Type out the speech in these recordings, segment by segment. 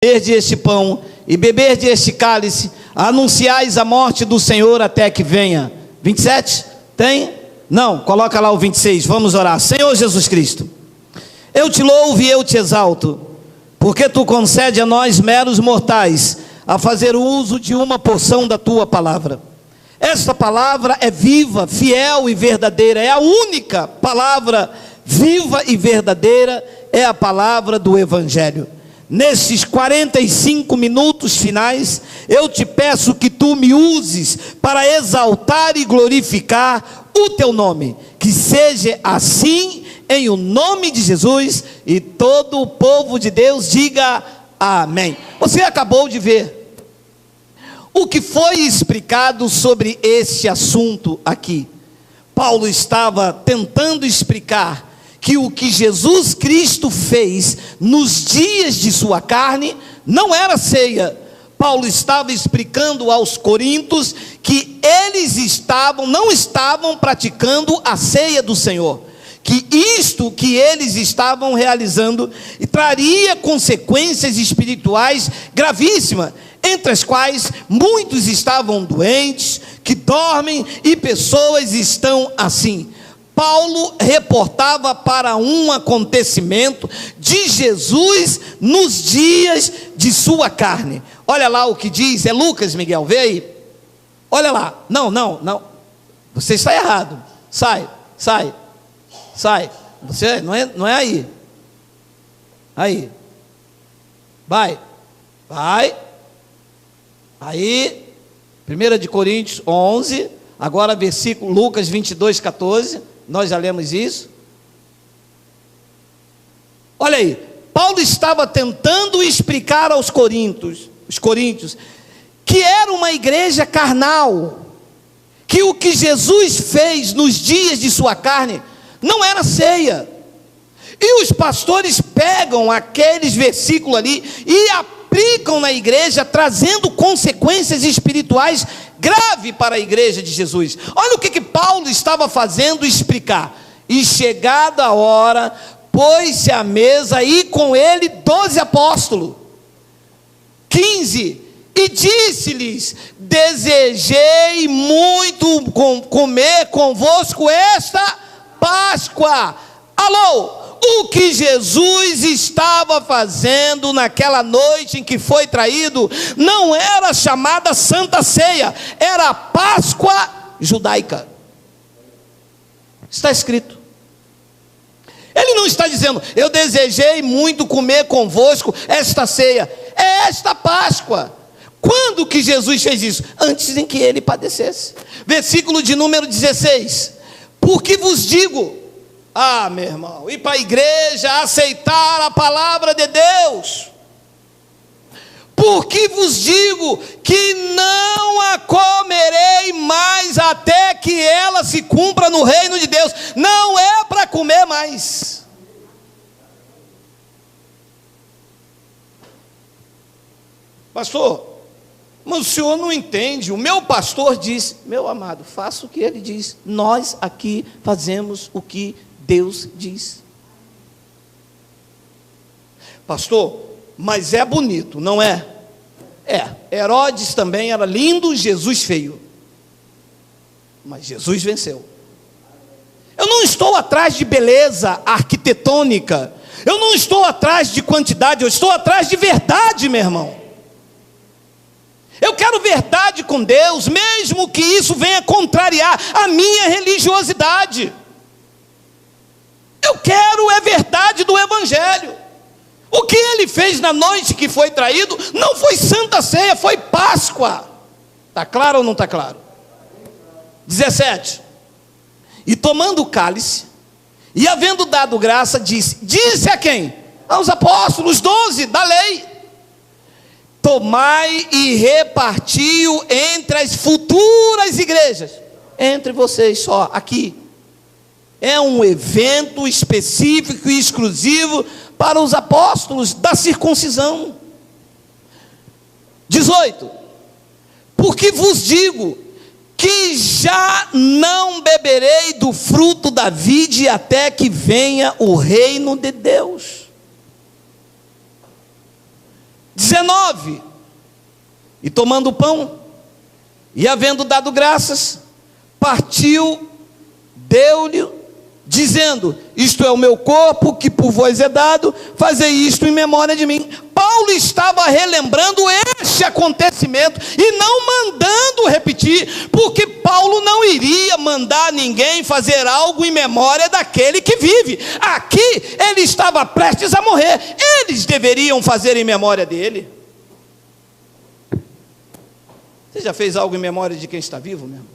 comerdes este pão e beberdes este cálice, anunciais a morte do Senhor até que venha. 27? Tem? Não, coloca lá o 26, vamos orar. Senhor Jesus Cristo, eu te louvo e eu te exalto, porque tu concede a nós meros mortais a fazer uso de uma porção da tua palavra. Esta palavra é viva, fiel e verdadeira, é a única palavra viva e verdadeira, é a palavra do Evangelho. Nesses 45 minutos finais, eu te peço que tu me uses para exaltar e glorificar o teu nome, que seja assim em o nome de Jesus, e todo o povo de Deus diga amém. Você acabou de ver o que foi explicado sobre este assunto aqui. Paulo estava tentando explicar que o que Jesus Cristo fez nos dias de sua carne não era ceia. Paulo estava explicando aos coríntios que eles não estavam praticando a ceia do Senhor, que isto que eles estavam realizando traria consequências espirituais gravíssimas, entre as quais muitos estavam doentes, que dormem, e pessoas estão assim. Paulo reportava para um acontecimento de Jesus nos dias de sua carne. Olha lá o que diz, é Lucas, Miguel, vê aí. Olha lá, não, você está errado, sai, você não é aí, vai, aí, 1 de Coríntios 11, agora versículo, Lucas 22, 14, nós já lemos isso. Olha aí, Paulo estava tentando explicar aos coríntios, que era uma igreja carnal, que o que Jesus fez nos dias de sua carne não era ceia, e os pastores pegam aqueles versículos ali e aplicam na igreja, trazendo consequências espirituais grave para a igreja de Jesus. Olha o que Paulo estava fazendo explicar. E chegada a hora, pôs-se à mesa e com ele 12 apóstolos. 15. E disse-lhes: desejei muito comer convosco esta Páscoa. Alô? O que Jesus estava fazendo naquela noite em que foi traído não era chamada Santa Ceia, era a Páscoa judaica. Está escrito. Ele não está dizendo: eu desejei muito comer convosco esta ceia. É esta Páscoa. Quando que Jesus fez isso? Antes em que ele padecesse. Versículo de número 16. Porque vos digo, meu irmão, ir para a igreja, aceitar a palavra de Deus, porque vos digo que não a comerei mais até que ela se cumpra no reino de Deus. Não é para comer mais. Pastor, mas o senhor não entende. O meu pastor disse. Meu amado, faça o que ele diz. Nós aqui fazemos o que Deus diz. Pastor, mas é bonito, não é? Herodes também era lindo, Jesus feio. Mas Jesus venceu. Eu não estou atrás de beleza arquitetônica, eu não estou atrás de quantidade, eu estou atrás de verdade, meu irmão. Eu quero verdade com Deus, mesmo que isso venha contrariar a minha religiosidade. Eu quero é verdade do Evangelho. O que ele fez na noite que foi traído não foi Santa Ceia, foi Páscoa. Está claro ou não está claro? 17. E tomando o cálice, e havendo dado graça, disse a quem? Aos apóstolos, 12 da lei: tomai e reparti-o entre as futuras igrejas. Entre vocês só, aqui. É um evento específico e exclusivo para os apóstolos da circuncisão. 18. Porque vos digo que já não beberei do fruto da vide até que venha o reino de Deus. 19. E tomando o pão, e havendo dado graças, partiu, deu-lhe, dizendo: isto é o meu corpo que por vós é dado, fazei isto em memória de mim. Paulo estava relembrando este acontecimento e não mandando repetir, porque Paulo não iria mandar ninguém fazer algo em memória daquele que vive. Aqui ele estava prestes a morrer, eles deveriam fazer em memória dele. Você já fez algo em memória de quem está vivo mesmo?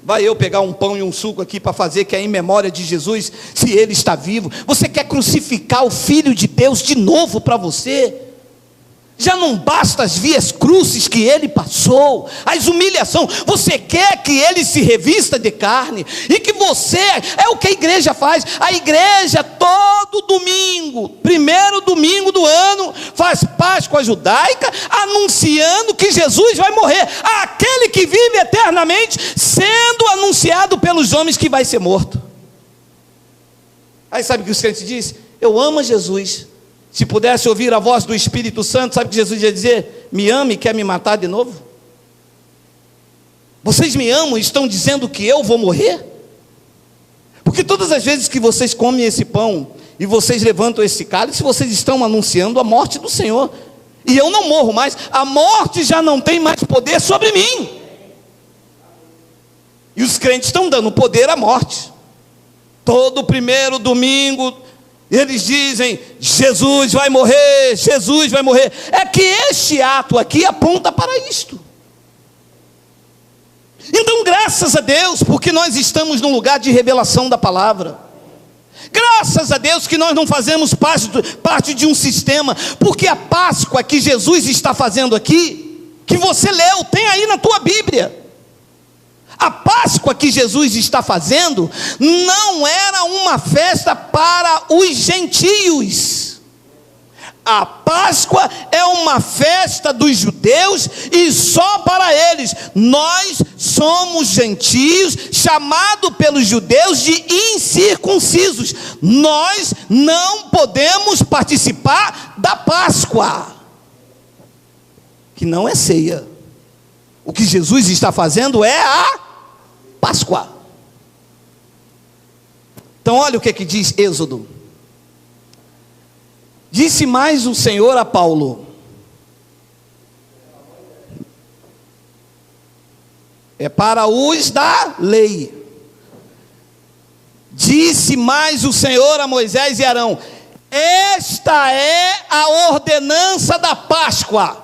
Vai eu pegar um pão e um suco aqui para fazer que é em memória de Jesus, se ele está vivo? Você quer crucificar o Filho de Deus de novo para você? Já não basta as vias crucis que ele passou, as humilhações, você quer que ele se revista de carne, e que você, é o que a igreja faz, a igreja todo domingo, primeiro domingo do ano, faz Páscoa judaica, anunciando que Jesus vai morrer, aquele que vive eternamente, sendo anunciado pelos homens que vai ser morto. Aí sabe o que os crentes dizem? Eu amo Jesus. Se pudesse ouvir a voz do Espírito Santo, sabe o que Jesus ia dizer? Me ama e quer me matar de novo? Vocês me amam e estão dizendo que eu vou morrer? Porque todas as vezes que vocês comem esse pão e vocês levantam esse cálice, vocês estão anunciando a morte do Senhor. E eu não morro mais, a morte já não tem mais poder sobre mim. E os crentes estão dando poder à morte. Todo primeiro domingo eles dizem: Jesus vai morrer, Jesus vai morrer. É que este ato aqui aponta para isto. Então graças a Deus, porque nós estamos num lugar de revelação da palavra. Graças a Deus que nós não fazemos parte de um sistema, porque a Páscoa que Jesus está fazendo aqui, que você leu, tem aí na tua Bíblia. A Páscoa que Jesus está fazendo não era uma festa para os gentios. A Páscoa é uma festa dos judeus e só para eles. Nós somos gentios, chamados pelos judeus de incircuncisos. Nós não podemos participar da Páscoa, que não é ceia. O que Jesus está fazendo é a Páscoa. Então olha o que diz Êxodo. Disse mais o Senhor a Paulo: é para os da lei. Disse mais o Senhor a Moisés e Arão: esta é a ordenança da Páscoa.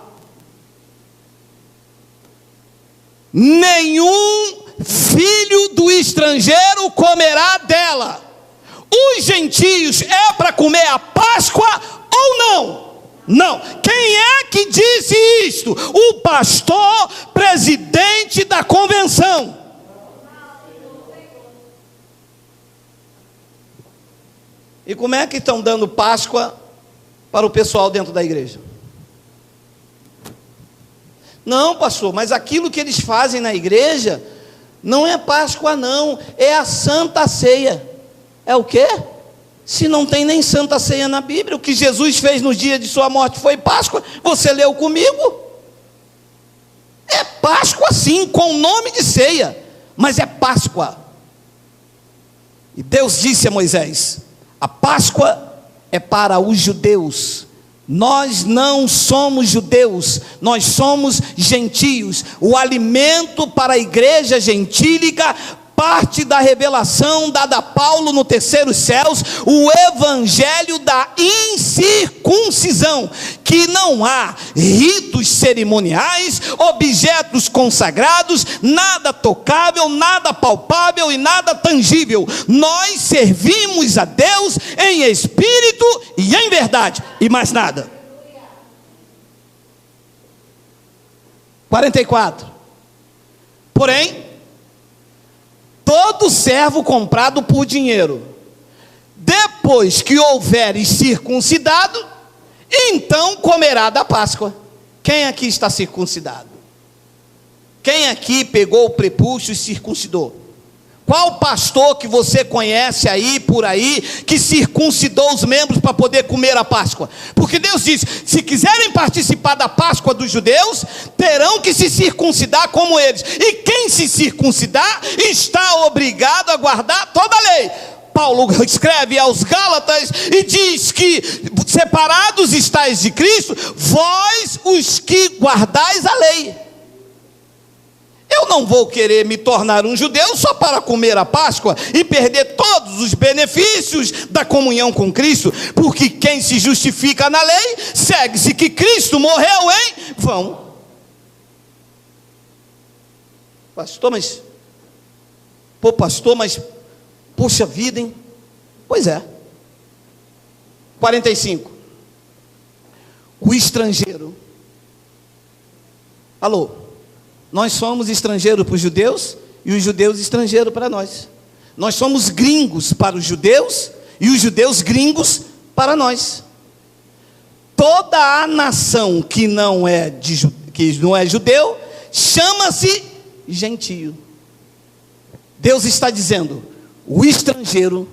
Nenhum filho do estrangeiro comerá dela. Os gentios é para comer a Páscoa ou não? Não. Quem é que disse isto? O pastor presidente da convenção. E como é que estão dando Páscoa para o pessoal dentro da igreja? Não, pastor, mas aquilo que eles fazem na igreja não é Páscoa não, é a Santa Ceia. É o quê? Se não tem nem Santa Ceia na Bíblia, o que Jesus fez no dia de sua morte foi Páscoa, você leu comigo? É Páscoa sim, com o nome de ceia, mas é Páscoa. E Deus disse a Moisés: a Páscoa é para os judeus. Nós não somos judeus, nós somos gentios. O alimento para a igreja gentílica parte da revelação dada a Paulo no terceiro céus, o evangelho da incircuncisão, que não há ritos cerimoniais, objetos consagrados, nada tocável, nada palpável e nada tangível. Nós servimos a Deus em espírito e em verdade, e mais nada. 44. Porém, todo servo comprado por dinheiro, depois que houveres circuncidado, então comerá da Páscoa. Quem aqui está circuncidado? Quem aqui pegou o prepúcio e circuncidou? Qual pastor que você conhece aí, por aí, que circuncidou os membros para poder comer a Páscoa? Porque Deus disse, se quiserem participar da Páscoa dos judeus, terão que se circuncidar como eles. E quem se circuncidar, está obrigado a guardar toda a lei. Paulo escreve aos Gálatas e diz que separados estáis de Cristo, vós os que guardais a lei. Eu não vou querer me tornar um judeu só para comer a Páscoa e perder todos os benefícios da comunhão com Cristo, porque quem se justifica na lei, segue-se que Cristo morreu em vão. Pastor, mas, puxa vida, hein? Pois é. 45. O estrangeiro. Alô? Nós somos estrangeiros para os judeus e os judeus estrangeiros para nós. Nós somos gringos para os judeus e os judeus gringos para nós. Toda a nação que não é judeu chama-se gentio. Deus está dizendo: o estrangeiro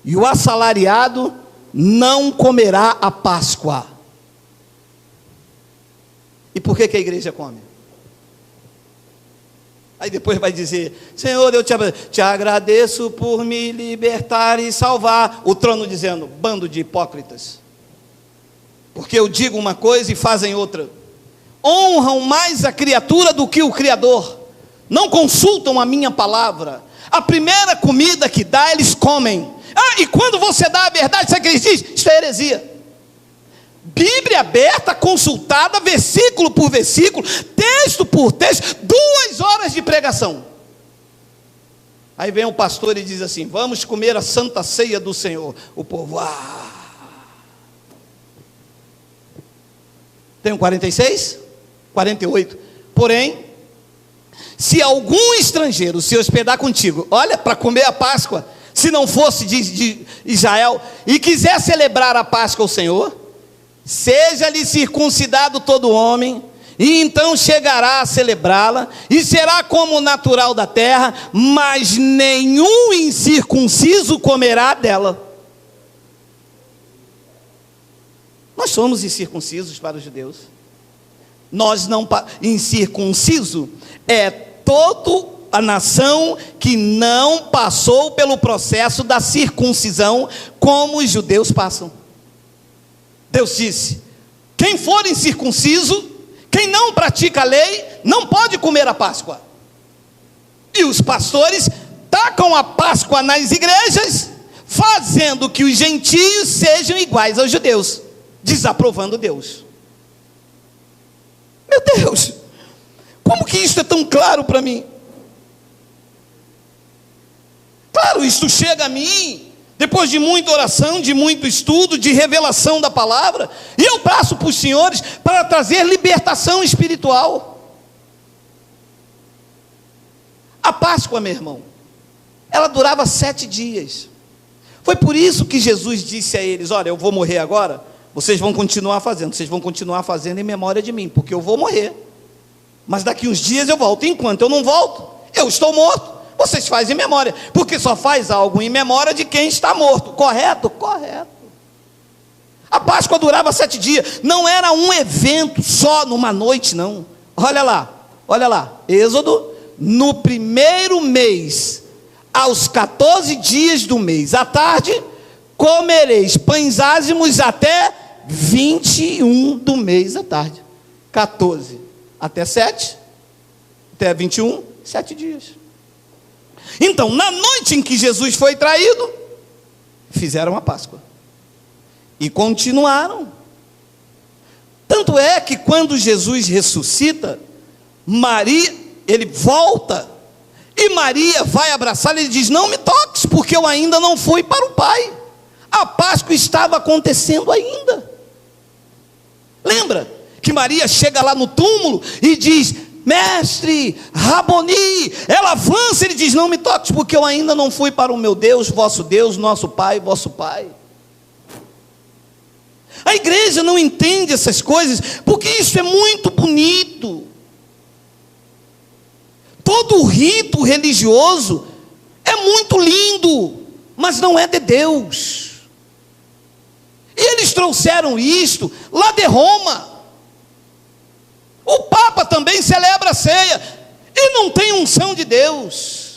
e o assalariado não comerá a Páscoa. E por que a igreja come? Aí depois vai dizer: Senhor, eu te agradeço por me libertar e salvar. O trono dizendo: bando de hipócritas. Porque eu digo uma coisa e fazem outra. Honram mais a criatura do que o Criador. Não consultam a minha palavra. A primeira comida que dá, eles comem. E quando você dá a verdade, sabe o que eles dizem? Isso é heresia. Bíblia aberta, consultada, versículo por versículo, texto por texto, 2 horas de pregação. Aí vem o pastor e diz assim: vamos comer a santa ceia do Senhor. O povo, Tem um 46? 48. Porém, se algum estrangeiro se hospedar contigo, olha, para comer a Páscoa, se não fosse de Israel, e quiser celebrar a Páscoa ao Senhor, seja-lhe circuncidado todo homem, e então chegará a celebrá-la, e será como o natural da terra, mas nenhum incircunciso comerá dela. Nós somos incircuncisos para os judeus. Nós não, incircunciso é toda a nação que não passou pelo processo da circuncisão, como os judeus passam. Deus disse: quem for incircunciso, quem não pratica a lei, não pode comer a Páscoa. E os pastores tacam a Páscoa nas igrejas, fazendo que os gentios sejam iguais aos judeus, desaprovando Deus. Meu Deus, como que isso é tão claro para mim? Claro, isso chega a mim depois de muita oração, de muito estudo, de revelação da palavra, e eu passo para os senhores para trazer libertação espiritual. A Páscoa, meu irmão, ela durava 7 dias. Foi por isso que Jesus disse a eles: olha, eu vou morrer agora, vocês vão continuar fazendo em memória de mim, porque eu vou morrer, mas daqui uns dias eu volto. Enquanto eu não volto, eu estou morto. Vocês fazem em memória, porque só faz algo em memória de quem está morto. Correto? Correto. A Páscoa durava 7 dias. Não era um evento só numa noite, não. Olha lá, Êxodo: no primeiro mês, aos 14 dias do mês, à tarde, comereis pães ázimos até 21 do mês à tarde. 14 até 7, até 21, 7 dias. Então, na noite em que Jesus foi traído, fizeram a Páscoa. E continuaram. Tanto é que quando Jesus ressuscita, Maria, ele volta, e Maria vai abraçá-lo, ele diz: não me toques, porque eu ainda não fui para o Pai. A Páscoa estava acontecendo ainda. Lembra que Maria chega lá no túmulo e diz: mestre, Raboni, ela avança, ele diz: não me toques, porque eu ainda não fui para o meu Deus, nosso Pai, vosso Pai. A igreja não entende essas coisas, porque isso é muito bonito. Todo o rito religioso É muito lindo, mas não é de Deus. E eles trouxeram isto lá de Roma. O Papa também celebra a ceia e não tem unção de Deus.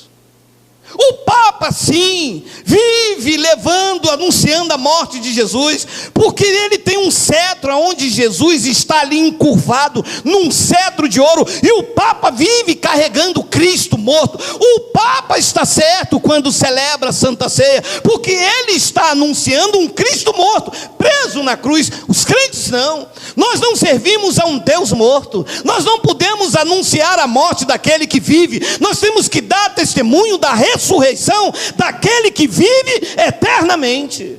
O Papa, sim, vive levando, anunciando a morte de Jesus, porque ele tem um cetro, onde Jesus está ali encurvado, num cetro de ouro, e o Papa vive carregando Cristo morto. O Papa está certo quando celebra a Santa Ceia, porque ele está anunciando um Cristo morto, preso na cruz. Os crentes não. Nós não servimos a um Deus morto. Nós não podemos anunciar a morte daquele que vive. Nós temos que dar testemunho da ressurreição daquele que vive eternamente.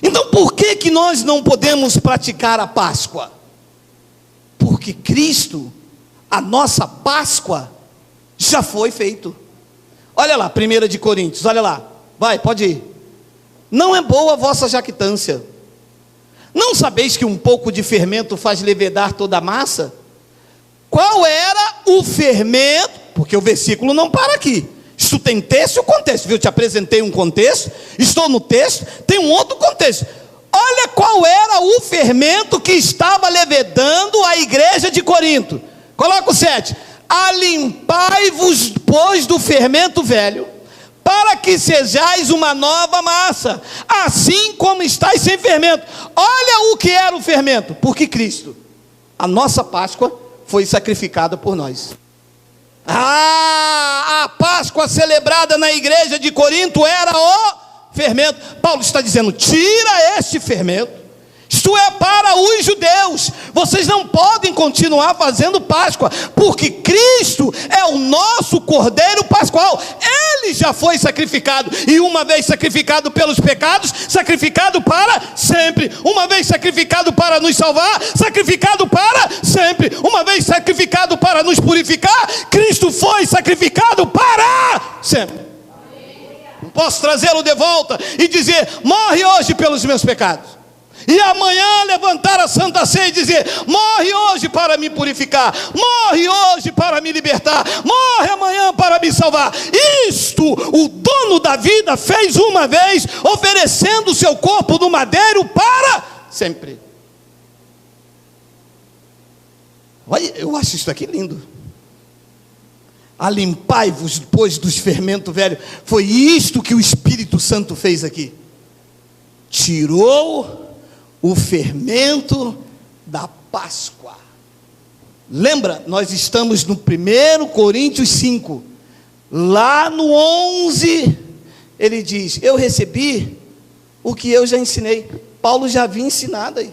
Então por que nós não podemos praticar a Páscoa? Porque Cristo, a nossa Páscoa, já foi feito. Olha lá, 1 de Coríntios, olha lá. Vai, pode ir. Não é boa a vossa jactância. Não sabeis que um pouco de fermento faz levedar toda a massa? Qual era o fermento? Porque o versículo não para aqui. Isto tem texto e o contexto. Viu? Eu te apresentei um contexto, estou no texto, tem um outro contexto. Olha qual era o fermento que estava levedando a igreja de Corinto. Coloca o 7. Alimpai-vos, pois, do fermento velho, para que sejais uma nova massa, assim como estáis sem fermento. Olha o que era o fermento. Porque Cristo, a nossa Páscoa, foi sacrificada por nós. A Páscoa celebrada na igreja de Corinto era o fermento. Paulo está dizendo: tira este fermento. Isto é para os judeus. Vocês não podem continuar fazendo Páscoa, porque Cristo é o nosso Cordeiro Pascual. Ele já foi sacrificado, e uma vez sacrificado pelos pecados, sacrificado para sempre. Uma vez sacrificado para nos salvar, sacrificado para sempre. Uma vez sacrificado para nos purificar, Cristo foi sacrificado para sempre. Não posso trazê-lo de volta e dizer: morre hoje pelos meus pecados, e amanhã levantar a Santa Ceia e dizer: morre hoje para me purificar, morre hoje para me libertar, morre amanhã para me salvar. Isto o dono da vida fez uma vez, oferecendo o seu corpo no madeiro para sempre. Olha, eu acho isso aqui lindo. Alimpai-vos, pois, dos fermentos velhos. Foi isto que o Espírito Santo fez aqui. Tirou o fermento da Páscoa. Lembra, nós estamos no 1 Coríntios 5, lá no 11, ele diz: eu recebi o que eu já ensinei. Paulo já havia ensinado aí,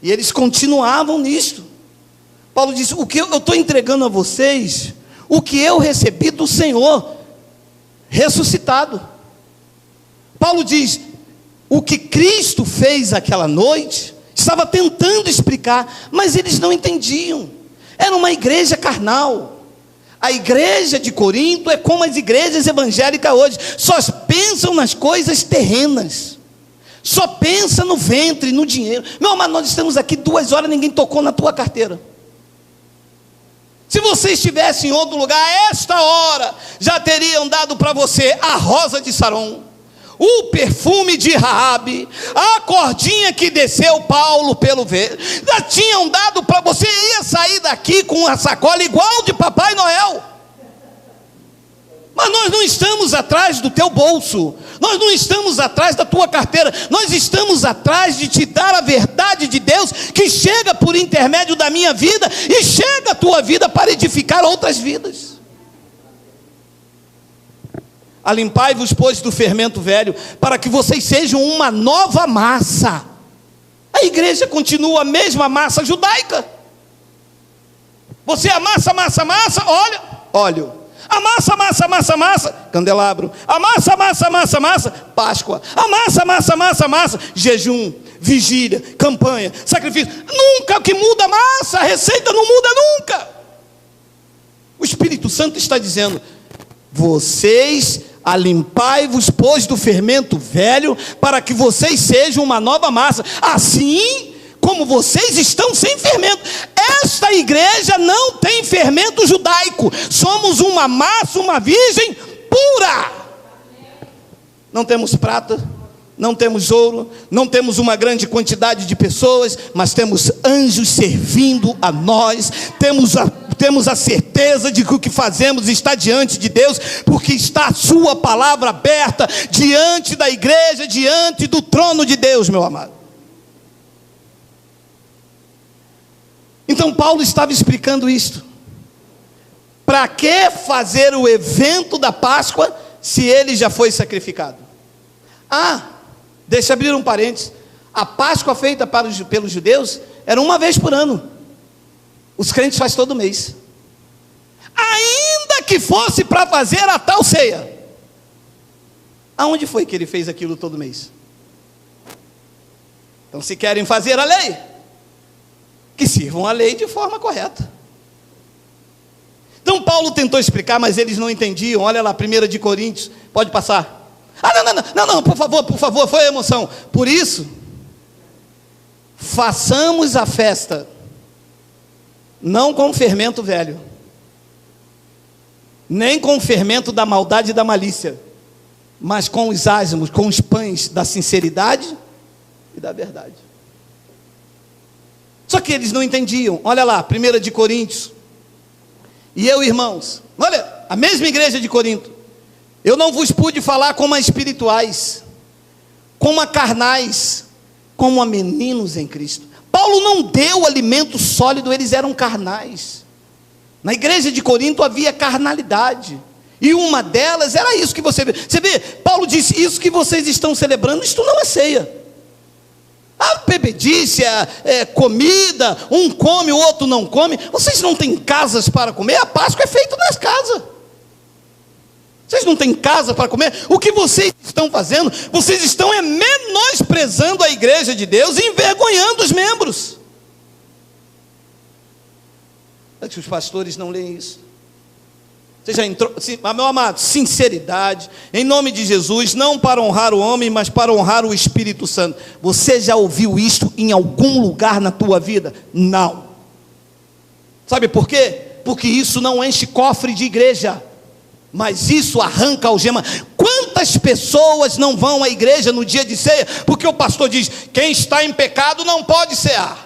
e eles continuavam nisto. Paulo disse: o que eu estou entregando a vocês, o que eu recebi do Senhor ressuscitado. Paulo diz: o que Cristo fez aquela noite, estava tentando explicar, mas eles não entendiam. Era uma igreja carnal. A igreja de Corinto é como as igrejas evangélicas hoje, só pensam nas coisas terrenas, só pensa no ventre, no dinheiro. Meu amado, nós estamos aqui 2 horas, ninguém tocou na tua carteira. Se você estivesse em outro lugar, a esta hora, já teriam dado para você a rosa de Saron, o perfume de Raabe, a cordinha que desceu Paulo pelo vento. Já tinham dado para você, ia sair daqui com uma sacola igual de Papai Noel. Mas nós não estamos atrás do teu bolso, nós não estamos atrás da tua carteira, nós estamos atrás de te dar a verdade de Deus, que chega por intermédio da minha vida, e chega a tua vida para edificar outras vidas. Alimpai-vos, pois, do fermento velho, para que vocês sejam uma nova massa. A igreja continua a mesma massa judaica. Você amassa, massa, massa, óleo. Amassa, massa, massa, massa, candelabro. Amassa, massa, massa, massa, Páscoa. Amassa, massa, massa, massa, jejum, vigília, campanha, sacrifício. Nunca que muda a massa, a receita não muda nunca. O Espírito Santo está dizendo: vocês alimpai-vos, pois, do fermento velho, para que vocês sejam uma nova massa, assim como vocês estão sem fermento. esta igreja não tem fermento judaico. Somos uma massa, uma virgem pura. Não temos prata, não temos ouro, não temos uma grande quantidade de pessoas, mas temos anjos servindo a nós. Temos a certeza de que o que fazemos está diante de Deus, porque está a sua palavra aberta diante da igreja, diante do trono de Deus, meu amado. Então Paulo estava explicando isto. Para que fazer o evento da Páscoa se ele já foi sacrificado? Deixa eu abrir um parênteses. A Páscoa feita pelos judeus era uma vez por ano. Os crentes fazem todo mês. Ainda que fosse para fazer a tal ceia. Aonde foi que ele fez aquilo todo mês? Então, se querem fazer a lei, que sirvam a lei de forma correta. Então Paulo tentou explicar, mas eles não entendiam. Olha lá, 1 de Coríntios, pode passar. Não, por favor, foi a emoção. Por isso, façamos a festa, não com fermento velho, nem com o fermento da maldade e da malícia, mas com os ázimos, com os pães da sinceridade e da verdade. Só que eles não entendiam. Olha lá, 1 de Coríntios. E eu, irmãos, olha, a mesma igreja de Corinto. Eu não vos pude falar como a espirituais, como a carnais, como a meninos em Cristo. Paulo não deu alimento sólido, eles eram carnais. Na igreja de Corinto havia carnalidade. E uma delas era isso que você vê. Você vê, Paulo disse, isso que vocês estão celebrando, isto não é ceia. A bebedice, comida, um come, o outro não come. Vocês não têm casas para comer? A Páscoa é feita nas casas. Vocês não têm casa para comer? O que vocês estão fazendo? Vocês estão menosprezando a igreja de Deus e envergonhando os membros. É que os pastores não leem isso. Você já entrou, meu amado, sinceridade, em nome de Jesus, não para honrar o homem, mas para honrar o Espírito Santo. Você já ouviu isto em algum lugar na tua vida? Não. Sabe por quê? Porque isso não enche cofre de igreja, mas isso arranca algema. Quantas pessoas não vão à igreja no dia de ceia, porque o pastor diz, quem está em pecado não pode cear.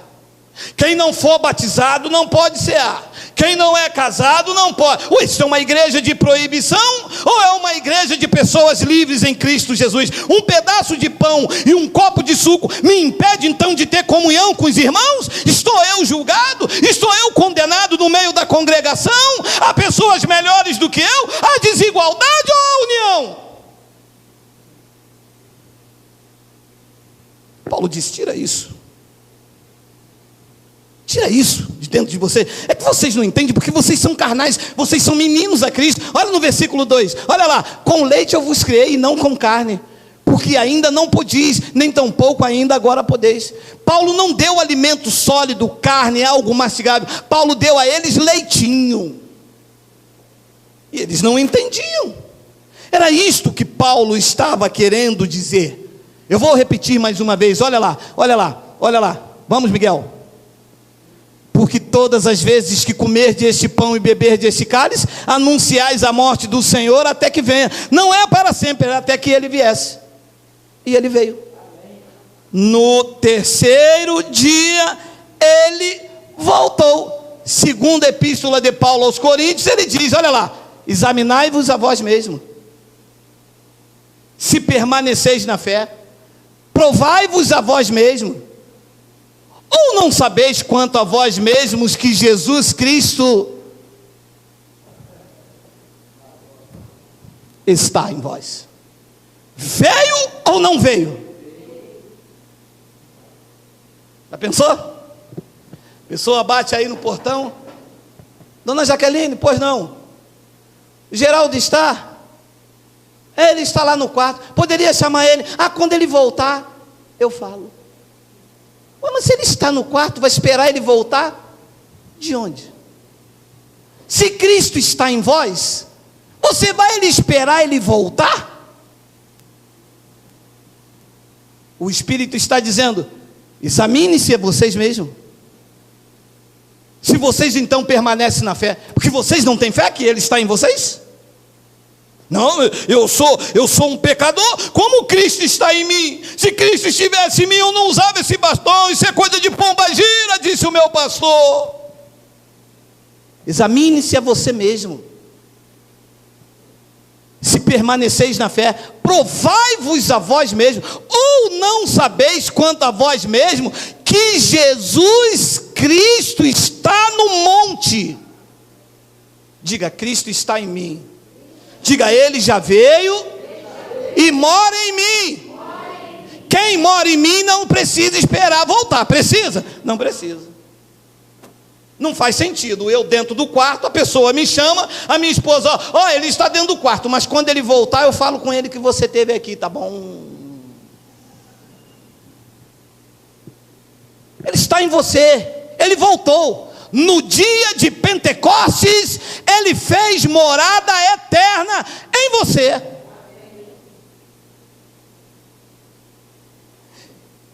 Quem não for batizado não pode cear. Quem não é casado não pode. Isso é uma igreja de proibição ou é uma igreja de pessoas livres em Cristo Jesus? Um pedaço de pão e um copo de suco me impede então de ter comunhão com os irmãos? Estou eu julgado? Estou eu condenado no meio da congregação? Há pessoas melhores do que eu? Há desigualdade ou há união? Paulo diz, tira isso. Tira isso de dentro de você. É que vocês não entendem, porque vocês são carnais, vocês são meninos a Cristo. Olha no versículo 2, olha lá. Com leite eu vos criei e não com carne, porque ainda não podis, nem tampouco ainda agora podeis. Paulo não deu alimento sólido, carne, algo mastigável. Paulo deu a eles leitinho. E eles não entendiam. Era isto que Paulo estava querendo dizer. Eu vou repetir mais uma vez, olha lá, olha lá, olha lá. Vamos, Miguel. Porque todas as vezes que comerdes este pão e beberdes este cálice, anunciais a morte do Senhor até que venha. Não é para sempre, é até que ele viesse. E ele veio. No terceiro dia, ele voltou. Segunda epístola de Paulo aos Coríntios, ele diz, olha lá, examinai-vos a vós mesmos, se permaneceis na fé, provai-vos a vós mesmos. Ou não sabeis quanto a vós mesmos que Jesus Cristo está em vós? Veio ou não veio? Já pensou? A pessoa bate aí no portão. Dona Jaqueline, pois não. Geraldo está? Ele está lá no quarto. Poderia chamar ele. Quando ele voltar, eu falo. Mas se ele está no quarto, vai esperar ele voltar? De onde? Se Cristo está em vós, você vai esperar ele voltar? O Espírito está dizendo, examine-se a vocês mesmos. Se vocês então permanecem na fé, porque vocês não têm fé que Ele está em vocês? Não, eu sou um pecador, como Cristo está em mim? Se Cristo estivesse em mim, eu não usava esse bastão, isso é coisa de pombagira, disse o meu pastor. Examine-se a você mesmo. Se permaneceis na fé, provai-vos a vós mesmos, ou não sabeis quanto a vós mesmos, que Jesus Cristo está no monte. Diga, Cristo está em mim. Diga, Ele já veio e mora em mim. Quem mora em mim não precisa esperar voltar. Precisa? Não precisa. Não faz sentido, eu dentro do quarto, a pessoa me chama, a minha esposa, ó, ele está dentro do quarto, mas quando ele voltar, eu falo com ele que você esteve aqui, tá bom? Ele está em você, ele voltou. No dia de Pentecostes, ele fez morada eterna em você.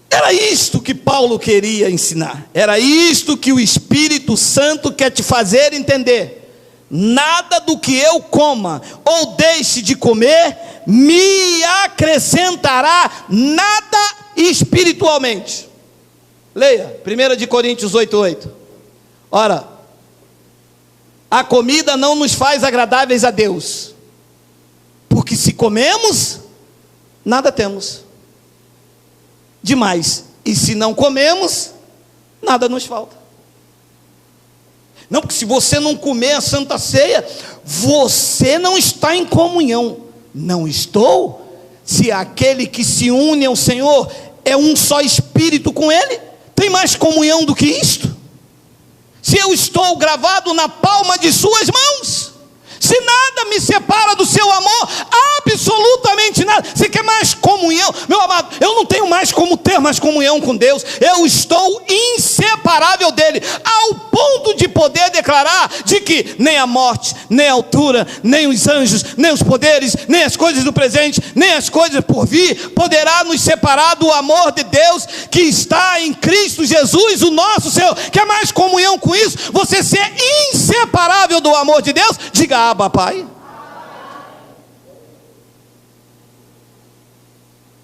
Era isto que Paulo queria ensinar. Era isto que o Espírito Santo quer te fazer entender. Nada do que eu coma ou deixe de comer me acrescentará nada espiritualmente. Leia, 1 Coríntios 8:8. Ora, a comida não nos faz agradáveis a Deus, porque se comemos, nada temos demais, e se não comemos, nada nos falta. Não, porque se você não comer a Santa Ceia, você não está em comunhão. Não estou? Se aquele que se une ao Senhor é um só espírito com Ele, tem mais comunhão do que isto? Se eu estou gravado na palma de suas mãos, se nada me separa do seu amor, absolutamente nada. Você quer mais comunhão? Meu amado, eu não tenho mais como ter mais comunhão com Deus. Eu estou inseparável dele, ao ponto de poder declarar de que nem a morte, nem a altura, nem os anjos, nem os poderes, nem as coisas do presente, nem as coisas por vir, poderá nos separar do amor de Deus que está em Cristo Jesus, o nosso Senhor. Quer mais comunhão com isso? Você ser inseparável do amor de Deus? Diga, Abba, Pai.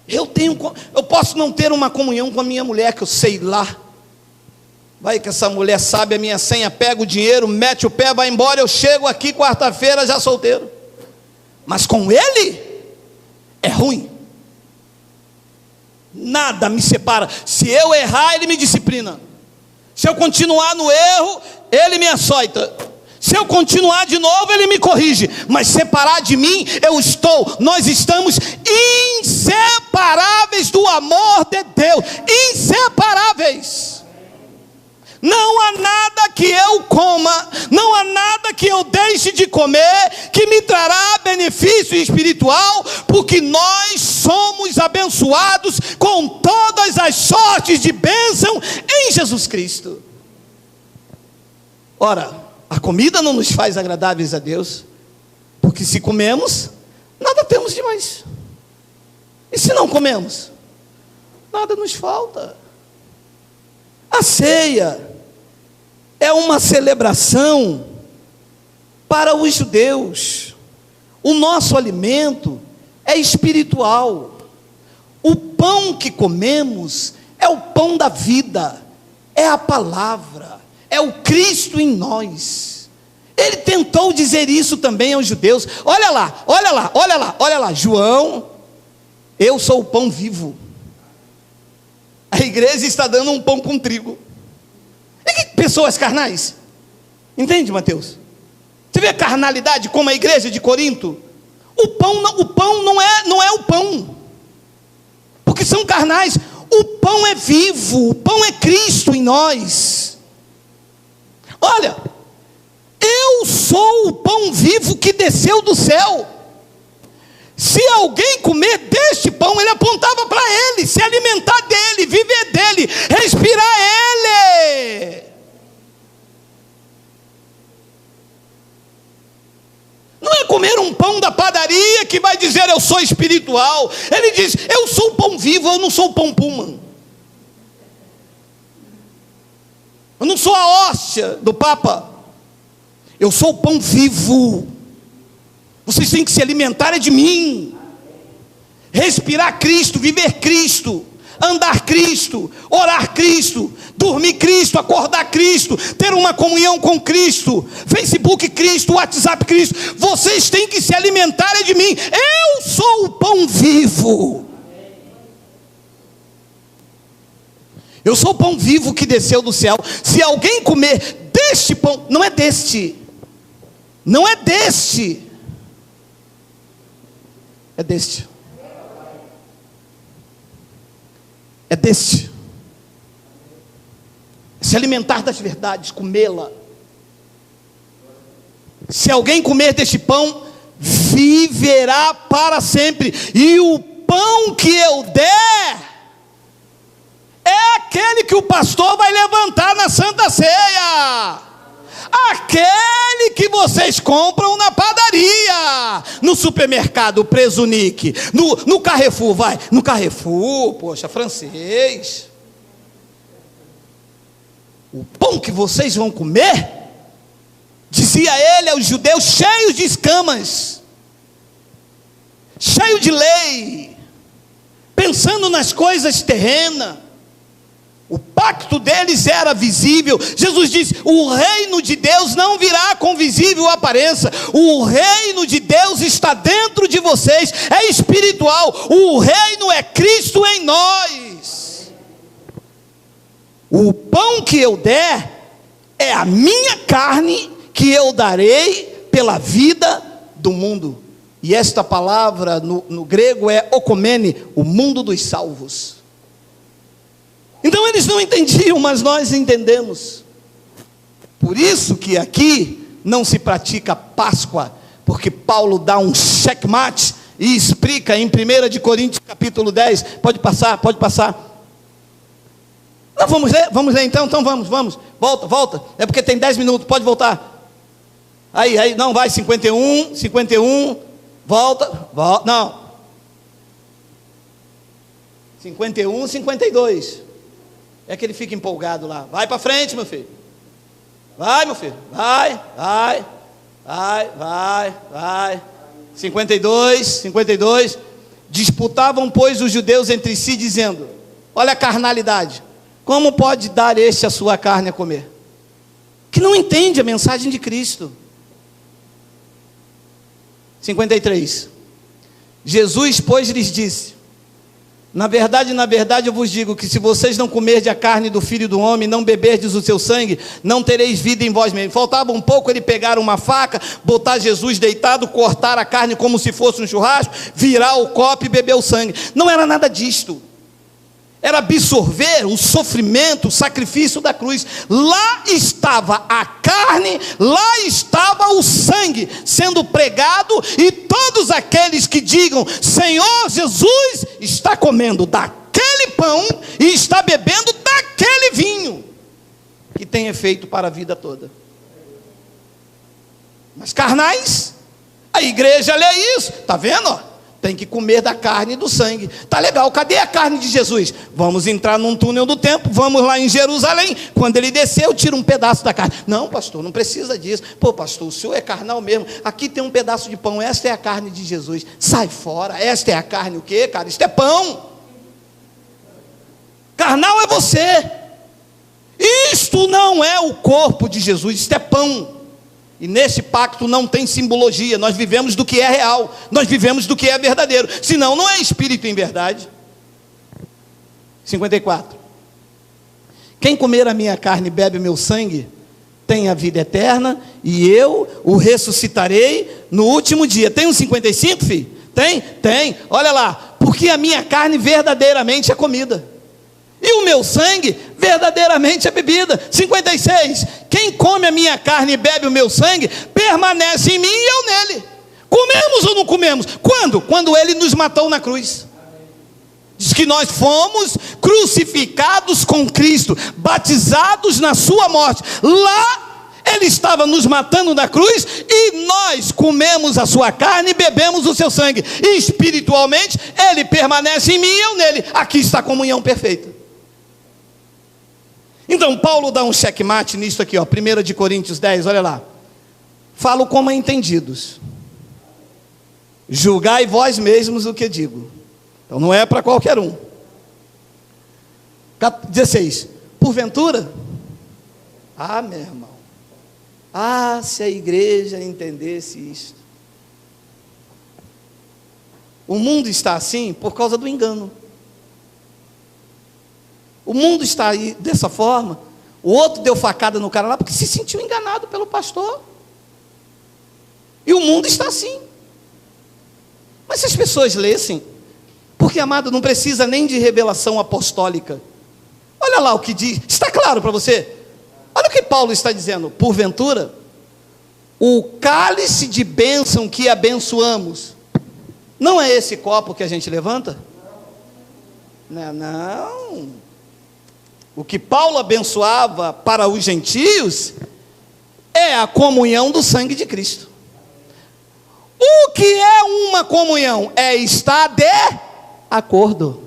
Eu posso não ter uma comunhão com a minha mulher, que eu sei lá, vai que essa mulher sabe a minha senha, pega o dinheiro, mete o pé, vai embora, eu chego aqui quarta-feira já solteiro. Mas com ele é ruim. Nada me separa. Se eu errar, ele me disciplina. Se eu continuar no erro, ele me açoita. Se eu continuar de novo, ele me corrige. Mas separar de mim, nós estamos inseparáveis do amor de Deus. Inseparáveis. Não há nada que eu coma, não há nada que eu deixe de comer que me trará benefício espiritual, porque nós somos abençoados com todas as sortes de bênção em Jesus Cristo. Ora, a comida não nos faz agradáveis a Deus, porque se comemos, nada temos demais. E se não comemos, nada nos falta. A ceia é uma celebração para os judeus. O nosso alimento é espiritual. O pão que comemos é o pão da vida, é a palavra, é o Cristo em nós. Ele tentou dizer isso também aos judeus. Olha lá, João, eu sou o pão vivo. A igreja está dando um pão com trigo. E que pessoas carnais? Entende, Mateus? Você vê a carnalidade como a igreja de Corinto? O pão não é o pão, porque são carnais. O pão é vivo, o pão é Cristo em nós. Olha, eu sou o pão vivo que desceu do céu. Se alguém comer deste pão, ele apontava para ele, se alimentar dele, viver dele, respirar ele. Não é comer um pão da padaria que vai dizer eu sou espiritual. Ele diz, eu sou o pão vivo, eu não sou o pão Pullman. Eu não sou a hóstia do Papa. Eu sou o pão vivo. Vocês têm que se alimentar de mim. Respirar Cristo, viver Cristo, andar Cristo, orar Cristo, dormir Cristo, acordar Cristo, ter uma comunhão com Cristo, Facebook Cristo, WhatsApp Cristo. Vocês têm que se alimentar de mim. Eu sou o pão vivo. Eu sou o pão vivo que desceu do céu. Se alguém comer deste pão, não é deste, não é deste, é deste. É deste. Se alimentar das verdades, comê-la. Se alguém comer deste pão, viverá para sempre. E o pão que eu der é aquele que o pastor vai levantar na Santa Ceia. Aquele que vocês compram na padaria, no supermercado Presunic, no Carrefour, vai, no Carrefour, poxa, francês. O pão que vocês vão comer, dizia ele aos judeus, cheios de escamas, cheio de lei, pensando nas coisas terrenas. O pacto deles era visível. Jesus disse: o reino de Deus não virá com visível aparência. O reino de Deus está dentro de vocês, é espiritual. O reino é Cristo em nós. O pão que eu der é a minha carne, que eu darei pela vida do mundo. E esta palavra no grego é okomene, o mundo dos salvos. Então eles não entendiam, mas nós entendemos. Por isso que aqui não se pratica Páscoa, porque Paulo dá um checkmate e explica em 1 de Coríntios capítulo 10, pode passar. Não, vamos ler então vamos, volta, é porque tem 10 minutos, pode voltar. Aí, não, vai, 51, volta, não. 51, 52. É que ele fica empolgado lá. Vai para frente, meu filho. Vai, meu filho. Vai. 52. Disputavam, pois, os judeus entre si, dizendo: olha a carnalidade. Como pode dar este a sua carne a comer? Que não entende a mensagem de Cristo. 53. Jesus, pois, lhes disse: na verdade, eu vos digo que se vocês não comerdes a carne do Filho do Homem, não beberdes o seu sangue, não tereis vida em vós mesmos. Faltava um pouco ele pegar uma faca, botar Jesus deitado, cortar a carne como se fosse um churrasco, virar o copo e beber o sangue. Não era nada disto. Era absorver o sofrimento, o sacrifício da cruz. Lá estava a carne, lá estava o sangue sendo pregado, e todos aqueles que digam Senhor Jesus, está comendo daquele pão e está bebendo daquele vinho, que tem efeito para a vida toda. Mas carnais, a igreja lê isso, está vendo? Ó? Tem que comer da carne e do sangue. Tá legal, cadê a carne de Jesus? Vamos entrar num túnel do tempo, vamos lá em Jerusalém. Quando ele desceu, tira um pedaço da carne. Não, pastor, não precisa disso. Pô, pastor, o senhor é carnal mesmo. Aqui tem um pedaço de pão, esta é a carne de Jesus. Sai fora, esta é a carne, o quê, cara? Isto é pão. Carnal é você. Isto não é o corpo de Jesus, isto é pão. E nesse pacto não tem simbologia. Nós vivemos do que é real, nós vivemos do que é verdadeiro. Senão não é espírito em verdade. 54. Quem comer a minha carne e bebe o meu sangue tem a vida eterna, e eu o ressuscitarei no último dia. Tem um 55, filho? Tem, olha lá. Porque a minha carne verdadeiramente é comida, e o meu sangue verdadeiramente é bebida. 56. Quem come a minha carne e bebe o meu sangue, permanece em mim e eu nele. Comemos ou não comemos? Quando? Quando ele nos matou na cruz. Diz que nós fomos crucificados com Cristo, batizados na sua morte. Lá ele estava nos matando na cruz, e nós comemos a sua carne e bebemos o seu sangue. E espiritualmente ele permanece em mim e eu nele. Aqui está a comunhão perfeita. Então Paulo dá um checkmate nisso aqui, ó, 1 de Coríntios 10, olha lá. Falo como entendidos. Julgai vós mesmos o que digo. Então não é para qualquer um. 16. Porventura? Ah, meu irmão. Ah, se a igreja entendesse isto. O mundo está assim por causa do engano. O mundo está aí dessa forma. O outro deu facada no cara lá porque se sentiu enganado pelo pastor. E o mundo está assim. Mas se as pessoas lessem, porque, amado, não precisa nem de revelação apostólica. Olha lá o que diz, está claro para você? Olha o que Paulo está dizendo. Porventura, o cálice de bênção que abençoamos, não é esse copo que a gente levanta? Não. O que Paulo abençoava para os gentios é a comunhão do sangue de Cristo. O que é uma comunhão? É estar de acordo.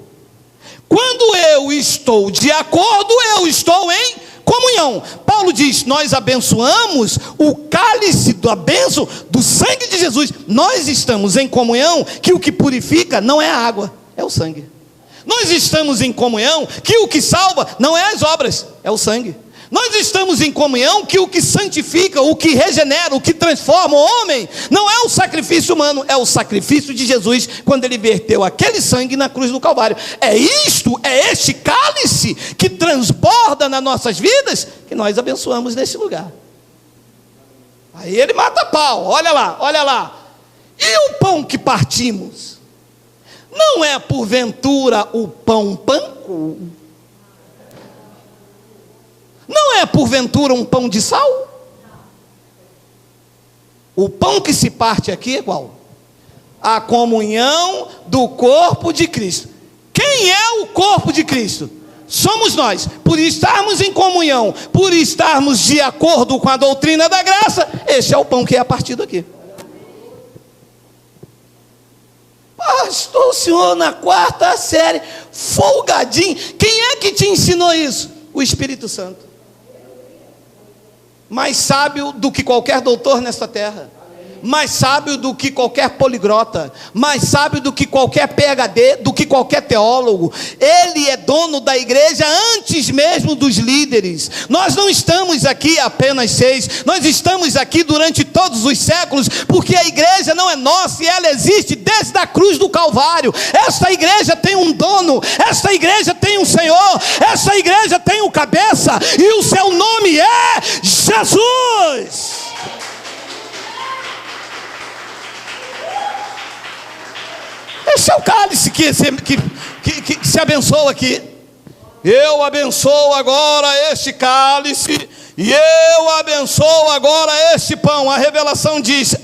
Quando eu estou de acordo, eu estou em comunhão. Paulo diz, nós abençoamos o cálice da bênção do sangue de Jesus. Nós estamos em comunhão que o que purifica não é a água, é o sangue. Nós estamos em comunhão que o que salva não é as obras, é o sangue. Nós estamos em comunhão que o que santifica, o que regenera, o que transforma o homem, não é o sacrifício humano, é o sacrifício de Jesus, quando ele verteu aquele sangue na cruz do Calvário. É este cálice que transborda nas nossas vidas, que nós abençoamos nesse lugar. Aí ele mata pau, olha lá. E o pão que partimos? Não é porventura o pão panko? Não é porventura um pão de sal? O pão que se parte aqui é qual? A comunhão do corpo de Cristo. Quem é o corpo de Cristo? Somos nós. Por estarmos em comunhão, por estarmos de acordo com a doutrina da graça, este é o pão que é partido aqui. Pastor, o senhor na quarta série, folgadinho. Quem é que te ensinou isso? O Espírito Santo. Mais sábio do que qualquer doutor nesta terra, mais sábio do que qualquer poliglota, mais sábio do que qualquer PhD, do que qualquer teólogo. Ele é dono da igreja antes mesmo dos líderes. Nós não estamos aqui apenas 6, nós estamos aqui durante todos os séculos, porque a igreja não é nossa e ela existe desde a cruz do Calvário. Esta igreja tem um dono, esta igreja tem um Senhor, esta igreja tem um cabeça, e o seu nome é Jesus. Esse é o cálice que se abençoa aqui. Eu abençoo agora este cálice, e eu abençoo agora este pão. A revelação diz,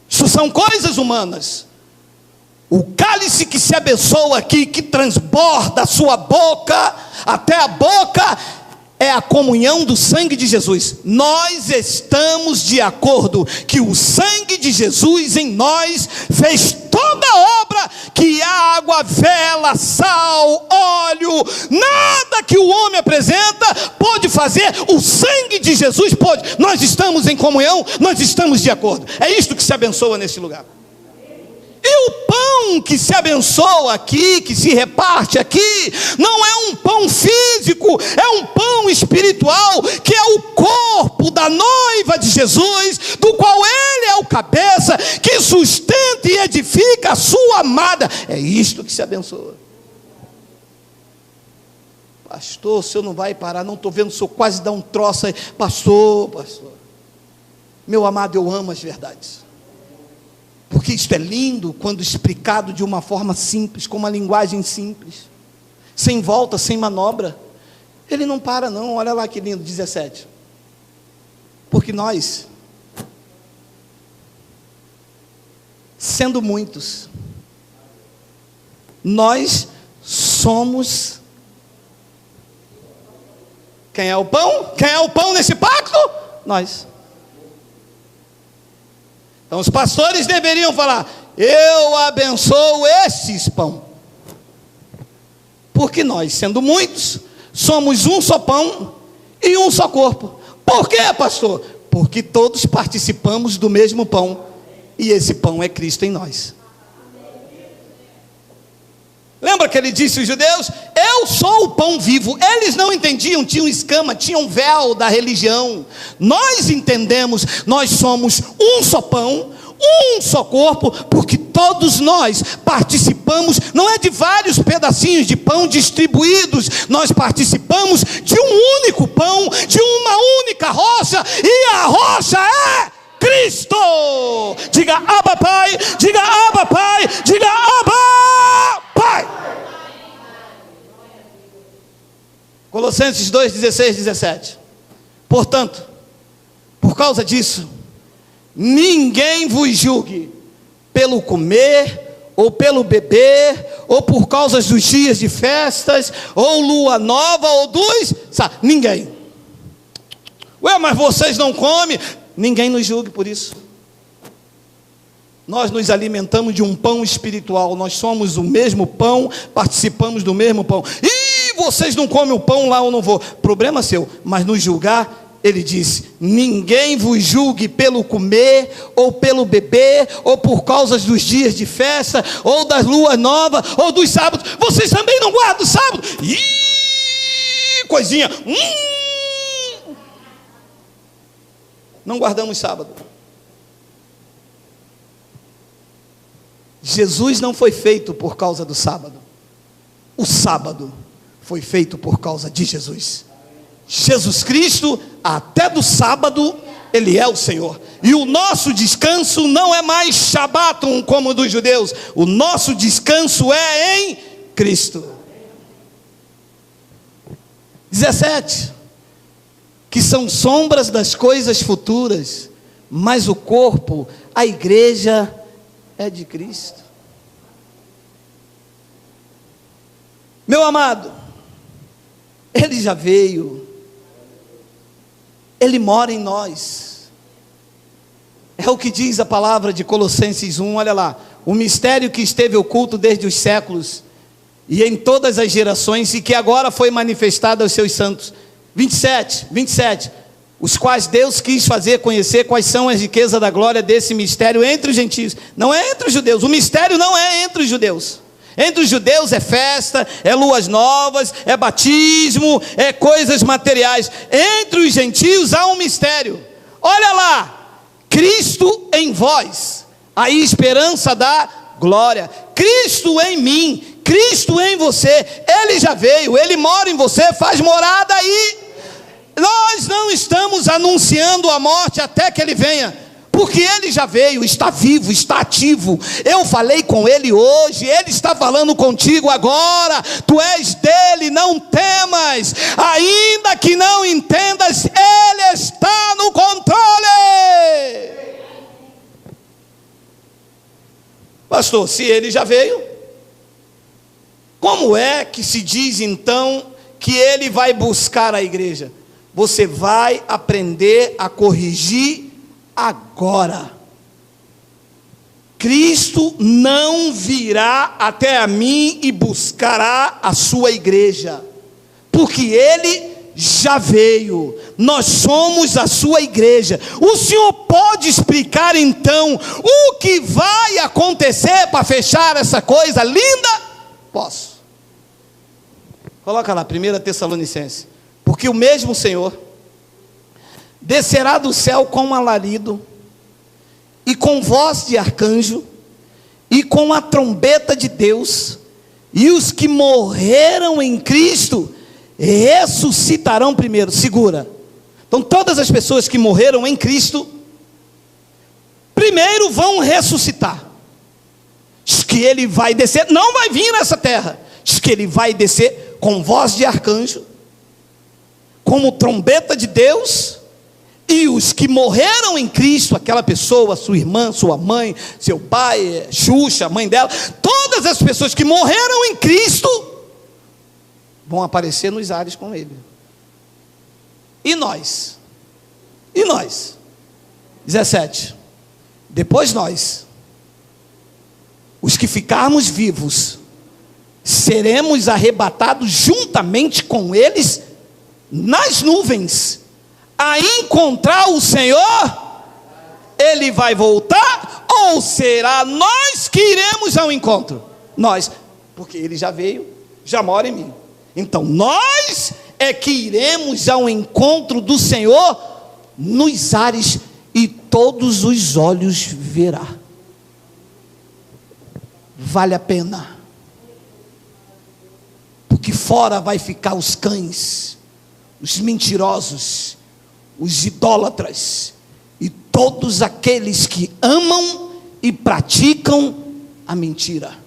isso são coisas humanas. O cálice que se abençoa aqui, que transborda a sua boca, até a boca, é a comunhão do sangue de Jesus. Nós estamos de acordo que o sangue de Jesus em nós fez toda a obra que água, vela, sal, óleo, nada que o homem apresenta pode fazer, o sangue de Jesus pode. Nós estamos em comunhão, nós estamos de acordo. É isto que se abençoa nesse lugar. E o pão que se abençoa aqui, que se reparte aqui, não é um pão físico, é um pão espiritual, que é o corpo da noiva de Jesus, do qual ele é o cabeça, que sustenta e edifica a sua amada. É isto que se abençoa. Pastor, o senhor não vai parar, não estou vendo o senhor quase dar um troço aí. Pastor, meu amado, eu amo as verdades. Porque isto é lindo quando explicado de uma forma simples, com uma linguagem simples, sem volta, sem manobra. Ele não para não, olha lá que lindo, 17. Porque nós, sendo muitos, nós somos... Quem é o pão? Quem é o pão nesse pacto? Nós. Então os pastores deveriam falar, eu abençoo esses pão. Porque nós, sendo muitos, somos um só pão e um só corpo. Por quê, pastor? Porque todos participamos do mesmo pão, e esse pão é Cristo em nós. Lembra que ele disse aos judeus: eu sou o pão vivo. Eles não entendiam, tinham escama, tinham véu da religião. Nós entendemos, nós somos um só pão, um só corpo, porque todos nós participamos, não é de vários pedacinhos de pão distribuídos, nós participamos de um único pão, de uma única rocha, e a rocha é Cristo. Diga Abba Pai, diga Abba Pai, diga Abba Pai. Colossenses 2, 16, 17. Portanto, por causa disso, ninguém vos julgue pelo comer, ou pelo beber, ou por causa dos dias de festas, ou lua nova, ou dos... Ninguém. Ué, mas vocês não comem? Ninguém nos julgue por isso. Nós nos alimentamos de um pão espiritual. Nós somos o mesmo pão, participamos do mesmo pão. E vocês não comem o pão lá, eu não vou. Problema seu. Mas nos julgar, ele disse: ninguém vos julgue pelo comer, ou pelo beber, ou por causa dos dias de festa, ou das luas novas, ou dos sábados. Vocês também não guardam o sábado? Ih, coisinha. Não guardamos sábado. Jesus não foi feito por causa do sábado. O sábado foi feito por causa de Jesus. Jesus Cristo, até do sábado, Ele é o Senhor. E o nosso descanso não é mais Shabatum como o dos judeus. O nosso descanso é em Cristo. 17. Que são sombras das coisas futuras, mas o corpo, a igreja, é de Cristo. Meu amado, Ele já veio, Ele mora em nós. É o que diz a palavra de Colossenses 1, olha lá: o mistério que esteve oculto desde os séculos, e em todas as gerações, e que agora foi manifestado aos seus santos. 27, os quais Deus quis fazer conhecer quais são as riquezas da glória desse mistério entre os gentios. Não é entre os judeus, o mistério não é entre os judeus. Entre os judeus é festa, é luas novas, é batismo, é coisas materiais. Entre os gentios há um mistério. Olha lá: Cristo em vós, a esperança da glória. Cristo em mim, Cristo em você. Ele já veio, Ele mora em você, faz morada aí. Nós não estamos anunciando a morte até que Ele venha, porque Ele já veio, está vivo, está ativo. Eu falei com Ele hoje, Ele está falando contigo agora. Tu és dele, não temas. Ainda que não entendas, Ele está no controle. Pastor, se Ele já veio, como é que se diz então que Ele vai buscar a igreja? Você vai aprender a corrigir agora. Cristo não virá até a mim e buscará a sua igreja, porque Ele já veio. Nós somos a sua igreja. O Senhor pode explicar então o que vai acontecer para fechar essa coisa linda? Posso. Coloca lá, 1 Tessalonicenses. Porque o mesmo Senhor descerá do céu com um alarido, e com voz de arcanjo, e com a trombeta de Deus, e os que morreram em Cristo ressuscitarão primeiro. Segura. Então todas as pessoas que morreram em Cristo primeiro vão ressuscitar. Diz que Ele vai descer, não vai vir nessa terra. Diz que Ele vai descer com voz de arcanjo, como trombeta de Deus, e os que morreram em Cristo, aquela pessoa, sua irmã, sua mãe, seu pai, Xuxa, a mãe dela, todas as pessoas que morreram em Cristo vão aparecer nos ares com Ele. E nós? E nós? 17. Depois nós, os que ficarmos vivos, seremos arrebatados juntamente com eles nas nuvens, a encontrar o Senhor. Ele vai voltar, ou será nós que iremos ao encontro? Nós, porque ele já veio, já mora em mim. Então nós é que iremos ao encontro do Senhor nos ares, e todos os olhos verá. Vale a pena, porque fora vai ficar os cães, os mentirosos, os idólatras, e todos aqueles que amam e praticam a mentira.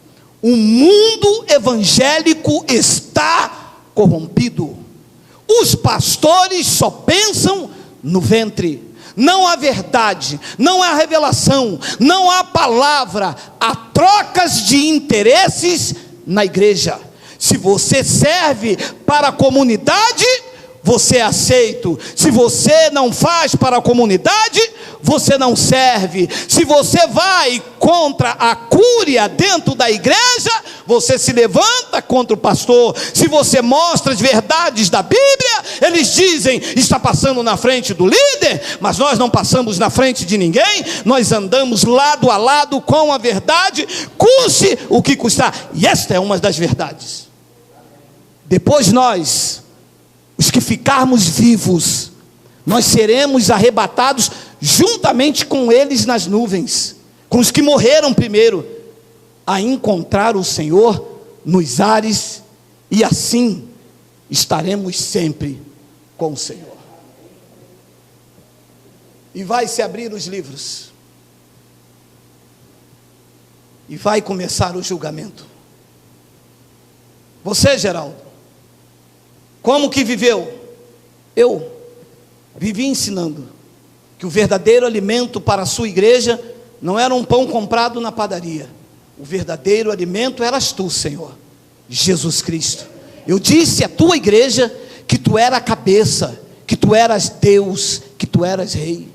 O mundo evangélico está corrompido. Os pastores só pensam no ventre. Não há verdade, não há revelação, não há palavra. Há trocas de interesses na igreja. Se você serve para a comunidade, você é aceito. Se você não faz para a comunidade, você não serve. Se você vai contra a cúria dentro da igreja, você se levanta contra o pastor. Se você mostra as verdades da Bíblia, eles dizem, está passando na frente do líder, mas nós não passamos na frente de ninguém, nós andamos lado a lado com a verdade, custe o que custar. E esta é uma das verdades. Depois nós, os que ficarmos vivos, nós seremos arrebatados juntamente com eles nas nuvens, com os que morreram primeiro, a encontrar o Senhor nos ares, e assim estaremos sempre com o Senhor. E vai se abrir os livros, e vai começar o julgamento. Você, Geraldo, como que viveu? Eu vivi ensinando que o verdadeiro alimento para a sua igreja não era um pão comprado na padaria. O verdadeiro alimento eras tu, Senhor, Jesus Cristo. Eu disse à tua igreja que tu era a cabeça, que tu eras Deus, que tu eras Rei.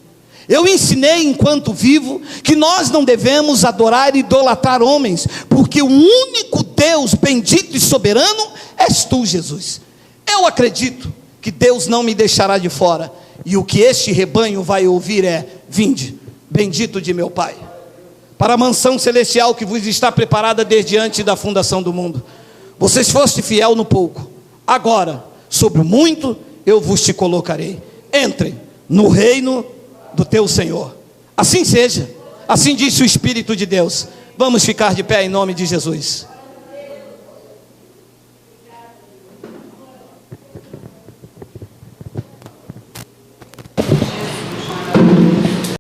Eu ensinei enquanto vivo que nós não devemos adorar e idolatrar homens, porque o único Deus bendito e soberano és tu, Jesus. Eu acredito que Deus não me deixará de fora, e o que este rebanho vai ouvir é: vinde, bendito de meu Pai, para a mansão celestial que vos está preparada desde antes da fundação do mundo. Vocês foste fiel no pouco, agora sobre o muito eu vos te colocarei. Entre no reino do teu Senhor. Assim seja, assim disse o Espírito de Deus. Vamos ficar de pé em nome de Jesus.